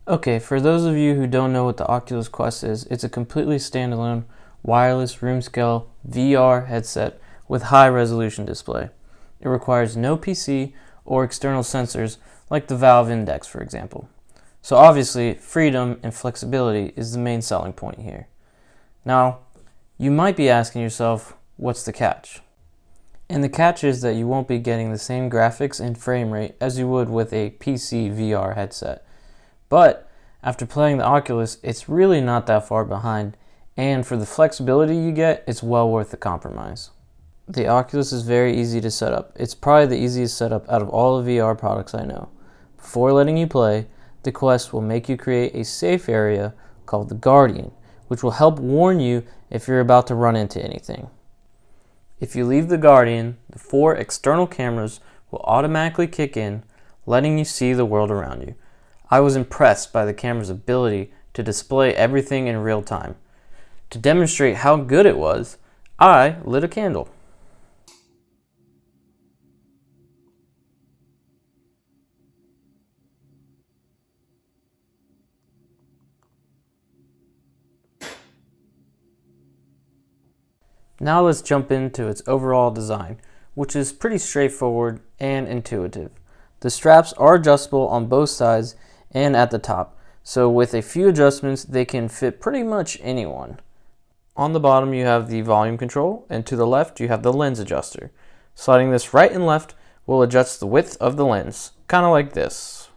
Okay, for those of you who don't know what the Oculus Quest is, it's a completely standalone wireless room scale VR headset with high resolution display. It requires no PC or external sensors like the Valve Index, for example. So obviously, freedom and flexibility is the main selling point here. Now, you might be asking yourself, what's the catch? And the catch is that you won't be getting the same graphics and frame rate as you would with a PC VR headset. But after playing the Oculus, it's really not that far behind, and for the flexibility you get, it's well worth the compromise. The Oculus is very easy to set up. It's probably the easiest setup out of all the VR products I know. Before letting you play, the Quest will make you create a safe area called the Guardian, which will help warn you if you're about to run into anything. If you leave the Guardian, the 4 external cameras will automatically kick in, letting you see the world around you. I was impressed by the camera's ability to display everything in real time. To demonstrate how good it was, I lit a candle. Now let's jump into its overall design, which is pretty straightforward and intuitive. The straps are adjustable on both sides and at the top, so with a few adjustments they can fit pretty much anyone. On the bottom you have the volume control, and to the left you have the lens adjuster. Sliding this right and left will adjust the width of the lens, kind of like this.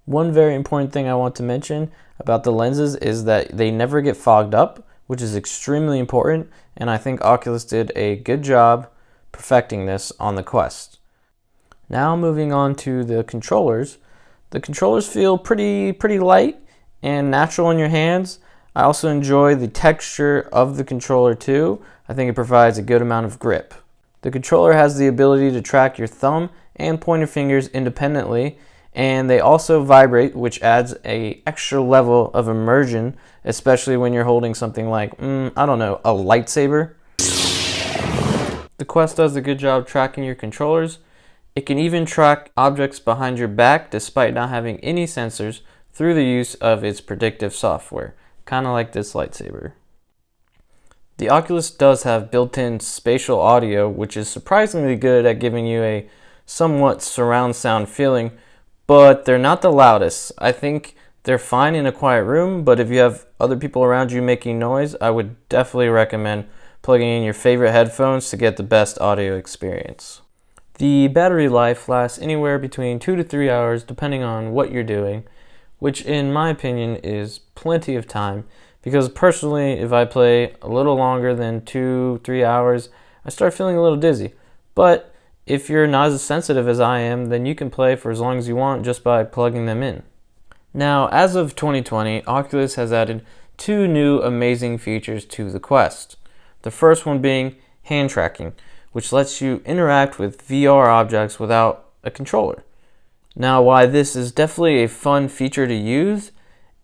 One very important thing I want to mention about the lenses is that they never get fogged up, which is extremely important, and I think Oculus did a good job perfecting this on the Quest. Now moving on to the controllers. The controllers feel pretty light and natural in your hands. I also enjoy the texture of the controller too. I think it provides a good amount of grip. The controller has the ability to track your thumb and pointer fingers independently, and they also vibrate, which adds an extra level of immersion, especially when you're holding something like, I don't know, a lightsaber. The Quest does a good job tracking your controllers. It can even track objects behind your back despite not having any sensors through the use of its predictive software, kind of like this lightsaber. The Oculus does have built-in spatial audio, which is surprisingly good at giving you a somewhat surround sound feeling, but they're not the loudest. I think they're fine in a quiet room, but if you have other people around you making noise, I would definitely recommend plugging in your favorite headphones to get the best audio experience. The battery life lasts anywhere between 2 to 3 hours depending on what you're doing, which in my opinion is plenty of time, because personally if I play a little longer than 2-3 hours, I start feeling a little dizzy. But if you're not as sensitive as I am, then you can play for as long as you want just by plugging them in. Now, as of 2020, Oculus has added 2 new amazing features to the Quest. The first one being hand tracking, which lets you interact with VR objects without a controller. Now, while this is definitely a fun feature to use,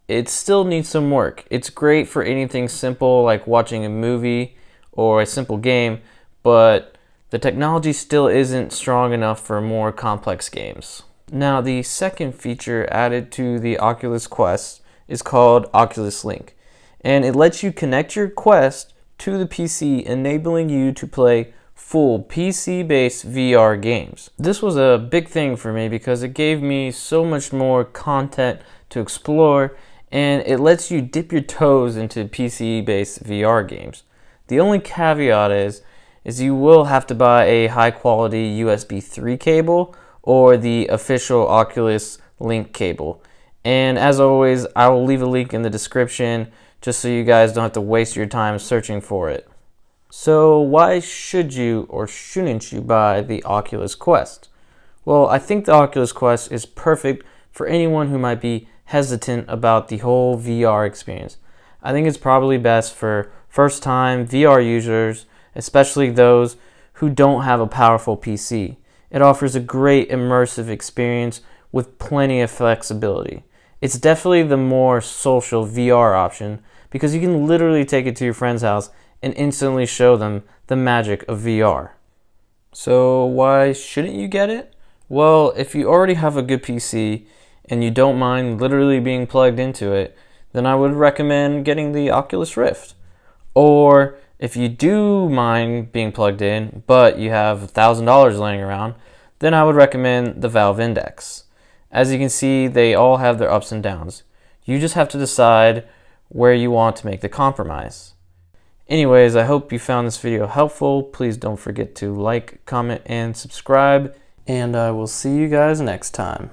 it still needs some work. It's great for anything simple like watching a movie or a simple game, but the technology still isn't strong enough for more complex games. Now, the second feature added to the Oculus Quest is called Oculus Link, and it lets you connect your Quest to the PC, enabling you to play full PC-based VR games. This was a big thing for me because it gave me so much more content to explore, and it lets you dip your toes into PC-based VR games. The only caveat is you will have to buy a high-quality USB 3 cable or the official Oculus Link cable. And as always, I will leave a link in the description just so you guys don't have to waste your time searching for it. So why should you or shouldn't you buy the Oculus Quest? Well, I think the Oculus Quest is perfect for anyone who might be hesitant about the whole VR experience. I think it's probably best for first-time VR users, especially those who don't have a powerful PC. It offers a great immersive experience with plenty of flexibility. It's definitely the more social VR option because you can literally take it to your friend's house and instantly show them the magic of VR. So why shouldn't you get it? Well, if you already have a good PC and you don't mind literally being plugged into it, then I would recommend getting the Oculus Rift. Or if you do mind being plugged in, but you have $1,000 laying around, then I would recommend the Valve Index. As you can see, they all have their ups and downs. You just have to decide where you want to make the compromise. Anyways, I hope you found this video helpful. Please don't forget to like, comment, and subscribe. And I will see you guys next time.